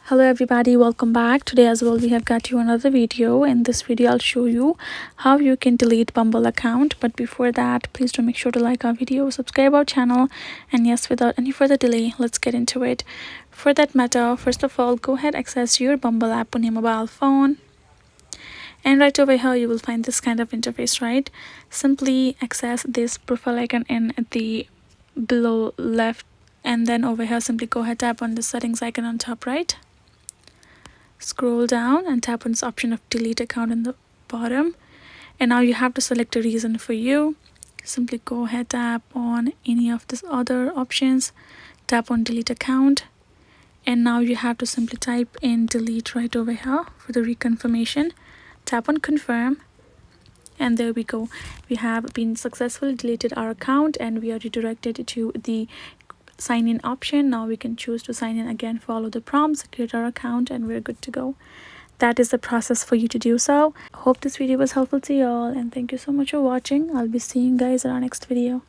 Hello everybody, welcome back. Today as well we have got you another video. In this video I'll show you how you can delete Bumble account, but before that please do make sure to like our video, subscribe our channel, and yes, without any further delay, let's get into it. For that matter, first of all, go ahead, access your Bumble app on your mobile phone, and right over here you will find this kind of interface, right? Simply access this profile icon in the below left, and then over here simply go ahead, tap on the settings icon on top right. Scroll down and tap on this option of delete account in the bottom, and now you have to select a reason for you. Simply go ahead, tap on any of these other options, tap on delete account, and now you have to simply type in delete right over here for the reconfirmation. Tap on confirm, and there we go. We have been successfully deleted our account and we are redirected to the sign in option. Now we can choose to sign in again, follow the prompts, create our account, and we're good to go. That is the process for you to do so. Hope this video was helpful to you all, and thank you so much for watching. I'll be seeing you guys in our next video.